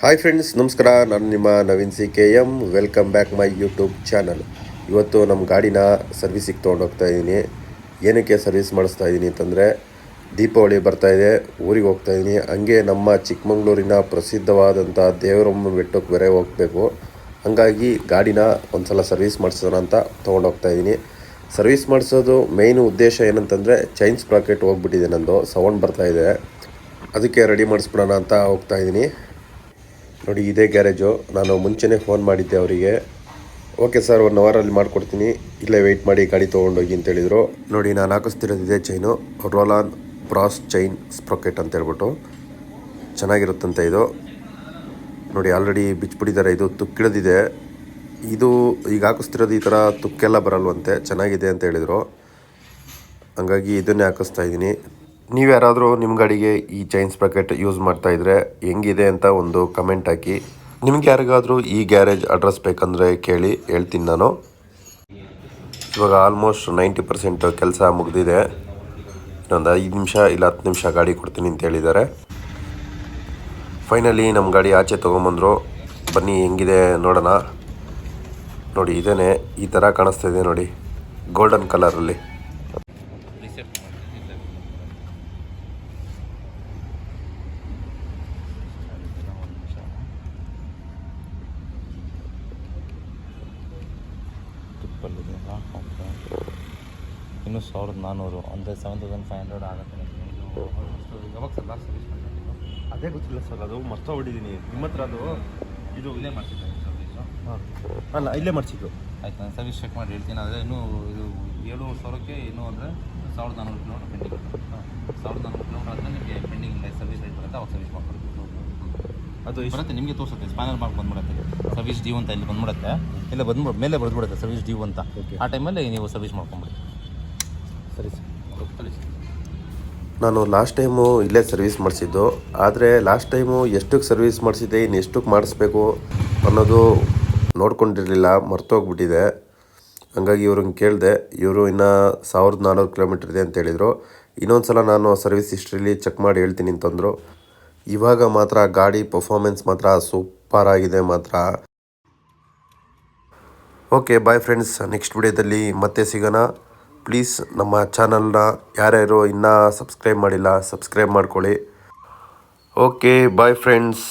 Hi friends, ನಮಸ್ಕಾರ. ನಾನು ನಿಮ್ಮ Naveen CKM. Welcome back my YouTube channel. ಇವತ್ತು ನಮ್ಮ ಗಾಡಿನ ಸರ್ವಿಸಿಗೆ ತೊಗೊಂಡೋಗ್ತಾ ಇದ್ದೀನಿ. ಏನಕ್ಕೆ ಸರ್ವಿಸ್ ಮಾಡಿಸ್ತಾ ಇದ್ದೀನಿ ಅಂತಂದರೆ, ದೀಪಾವಳಿ ಬರ್ತಾಯಿದೆ, ಊರಿಗೆ ಹೋಗ್ತಾ ಇದ್ದೀನಿ. ಹಂಗೆ ನಮ್ಮ ಚಿಕ್ಕಮಂಗ್ಳೂರಿನ ಪ್ರಸಿದ್ಧವಾದಂಥ ದೇವರಮ್ಮ ಬೆಟ್ಟಕ್ಕೆ ಬೇರೆ ಹೋಗಬೇಕು. ಹಾಗಾಗಿ ಗಾಡಿನ ಒಂದು ಸಲ ಸರ್ವಿಸ್ ಮಾಡಿಸೋಣ ಅಂತ ತೊಗೊಂಡೋಗ್ತಾ ಇದ್ದೀನಿ. ಸರ್ವಿಸ್ ಮಾಡಿಸೋದು ಮೇಯ್ನು ಉದ್ದೇಶ ಏನಂತಂದರೆ, ಚೈನ್ ಸ್ಪ್ರಾಕೆಟ್ ಹೋಗ್ಬಿಟ್ಟಿದೆ, ನಂದು ಸೌಂಡ್ ಬರ್ತಾಯಿದೆ. ಅದಕ್ಕೆ ರೆಡಿ ಮಾಡಿಸ್ಬಿಡೋಣ ಅಂತ ಹೋಗ್ತಾ ಇದ್ದೀನಿ. ನೋಡಿ, ಇದೇ ಗ್ಯಾರೇಜು. ನಾನು ಮುಂಚೆನೇ ಫೋನ್ ಮಾಡಿದ್ದೆ ಅವರಿಗೆ. ಓಕೆ ಸರ್, 1 ಅವರಲ್ಲಿ ಮಾಡಿಕೊಡ್ತೀನಿ, ಇಲ್ಲೇ ವೆಯ್ಟ್ ಮಾಡಿ ಗಾಡಿ ತೊಗೊಂಡೋಗಿ ಅಂತ ಹೇಳಿದರು. ನೋಡಿ, ನಾನು ಹಾಕಿಸ್ತಿರೋದು ಇದೇ chain, roll-on brass chain sprocket ಅಂತ ಹೇಳ್ಬಿಟ್ಟು. ಚೆನ್ನಾಗಿರುತ್ತಂತೆ ಇದು. ನೋಡಿ, ಆಲ್ರೆಡಿ ಬಿಚ್ಚಿಬಿಟ್ಟಿದ್ದಾರೆ. ಇದು ತುಕ್ಕಿಳಿದಿದೆ. ಇದು ಈಗ ಹಾಕಿಸ್ತಿರೋದು ಈ ಥರ ತುಕ್ಕೆಲ್ಲ ಬರಲ್ವಂತೆ, ಚೆನ್ನಾಗಿದೆ ಅಂತ ಹೇಳಿದರು. ಹಂಗಾಗಿ ಇದನ್ನೇ ಹಾಕಿಸ್ತಾ ಇದ್ದೀನಿ. ನೀವು ಯಾರಾದರೂ ನಿಮ್ಮ ಗಾಡಿಗೆ ಈ ಚೈನ್ ಸ್ಪ್ರಾಕೆಟ್ ಯೂಸ್ ಮಾಡ್ತಾಯಿದ್ರೆ ಹೆಂಗಿದೆ ಅಂತ ಒಂದು ಕಮೆಂಟ್ ಹಾಕಿ. ನಿಮ್ಗೆ ಯಾರಿಗಾದರೂ ಈ ಗ್ಯಾರೇಜ್ ಅಡ್ರೆಸ್ ಬೇಕಂದರೆ ಕೇಳಿ, ಹೇಳ್ತೀನಿ ನಾನು. ಇವಾಗ ಆಲ್ಮೋಸ್ಟ್ 90% ಕೆಲಸ ಮುಗಿದಿದೆ. ಇನ್ನೊಂದು 5 ನಿಮಿಷ ಇಲ್ಲ 10 ನಿಮಿಷ ಗಾಡಿ ಕೊಡ್ತೀನಿ ಅಂತ ಹೇಳಿದ್ದಾರೆ. ಫೈನಲಿ ನಮ್ಮ ಗಾಡಿ ಆಚೆ ತೊಗೊಂಬಂದರು. ಬನ್ನಿ ಹೆಂಗಿದೆ ನೋಡೋಣ. ನೋಡಿ, ಇದೇನೆ ಈ ಥರ ಕಾಣಿಸ್ತಾಯಿದೆ ನೋಡಿ, ಗೋಲ್ಡನ್ ಕಲರಲ್ಲಿ. ಇನ್ನು 1400 ಅಂದರೆ 7500 ಆಗುತ್ತೆ. ಇದು ಯಾವಾಗ ಸರ್ ಲಾಸ್ಟ್ ಸರ್ವಿಸ್ ಮಾಡಿದ್ದು? ಅದೇ ಗೊತ್ತಿಲ್ಲ ಸರ್, ಅದು ಮರ್ತೋಗ್ಬಿಟ್ಟಿದ್ದೀನಿ. ನಿಮ್ಮ ಹತ್ರ ಅದು ಇದು ಇಲ್ಲೇ ಮಾಡಿಸಿದ್ದೆ ಸರ್ವಿಸು. ಅಲ್ಲ, ಇಲ್ಲೇ ಮಾಡಿಸಿದ್ದು. ಆಯ್ತು, ನಾನು ಸರ್ವಿಸ್ ಚೆಕ್ ಮಾಡಿ ಹೇಳ್ತೀನಿ. ಆದರೆ ಇನ್ನೂ ಇದು 7,000ಕ್ಕೆ ಇನ್ನೂ ಅಂದರೆ 1400 ಕಿಲೋಮೀಟರ್ ಪೆಂಡಿಂಗ್. 1400 ಕಿಲೋಮೀಟರ್ ಆದರೆ ನಿಮಗೆ ಪೆಂಡಿಂಗ್ ಇಲ್ಲ, ಸರ್ವಿಸ್ ಆಯ್ತು ಬರುತ್ತೆ, ಅವಾಗ ಸರ್ವಿಸ್ ಮಾಡ್ಕೊಡ್ತೀವಿ. ಅದು ಬರುತ್ತೆ, ನಿಮಗೆ ತೋರಿಸುತ್ತೆ, ಸ್ಪ್ಯಾನರ್ ಮಾರ್ಕ್ ಬಂದ್ಬಿಡುತ್ತೆ, ಸರ್ವಿಸ್ ಡ್ಯೂ ಅಂತ ಇಲ್ಲಿ ಬಂದ್ಬಿಡುತ್ತೆ. ಇಲ್ಲ ಮೇಲೆ ಬರೆದ್ಬಿಡುತ್ತೆ ಸರ್ವಿಸ್ ಡ್ಯೂ ಅಂತ. ಆ ಟೈಮಲ್ಲಿ ನೀವು ಸರ್ವಿಸ್ ಮಾಡ್ಕೊಂಬಿಡಿ. ಸರಿ ಸರ್, ಸರಿ ಸರ್. ನಾನು ಲಾಸ್ಟ್ ಟೈಮು ಇಲ್ಲೇ ಸರ್ವಿಸ್ ಮಾಡಿಸಿದ್ದು. ಆದರೆ ಲಾಸ್ಟ್ ಟೈಮು ಎಷ್ಟಕ್ಕೆ ಸರ್ವಿಸ್ ಮಾಡಿಸಿದ್ದೆ, ಇನ್ನು ಎಷ್ಟಕ್ಕೆ ಮಾಡಿಸ್ಬೇಕು ಅನ್ನೋದು ನೋಡ್ಕೊಂಡಿರಲಿಲ್ಲ, ಮರ್ತೋಗ್ಬಿಟ್ಟಿದೆ. ಹಂಗಾಗಿ ಇವ್ರನ್ನ ಕೇಳಿದೆ. ಇವರು ಇನ್ನೂ 1400 ಕಿಲೋಮೀಟ್ರ್ ಇದೆ ಅಂತ ಹೇಳಿದರು. ಇನ್ನೊಂದು ಸಲ ನಾನು ಸರ್ವಿಸ್ ಹಿಸ್ಟ್ರಿಲಿ ಚೆಕ್ ಮಾಡಿ ಹೇಳ್ತೀನಿ ಅಂತಂದರು. ಇವಾಗ ಮಾತ್ರ ಗಾಡಿ ಪರ್ಫಾರ್ಮೆನ್ಸ್ ಮಾತ್ರ ಸೂಪರ್ ಆಗಿದೆ ಮಾತ್ರ. Okay, bye friends. ನೆಕ್ಸ್ಟ್ ವಿಡಿಯೋದಲ್ಲಿ ಮತ್ತೆ ಸಿಗೋಣ. ಪ್ಲೀಸ್ ನಮ್ಮ ಚಾನಲ್ನ ಯಾರ್ಯಾರು ಇನ್ನೂ ಸಬ್ಸ್ಕ್ರೈಬ್ ಮಾಡಿಲ್ಲ, ಸಬ್ಸ್ಕ್ರೈಬ್ ಮಾಡ್ಕೊಳ್ಳಿ. Okay, bye friends.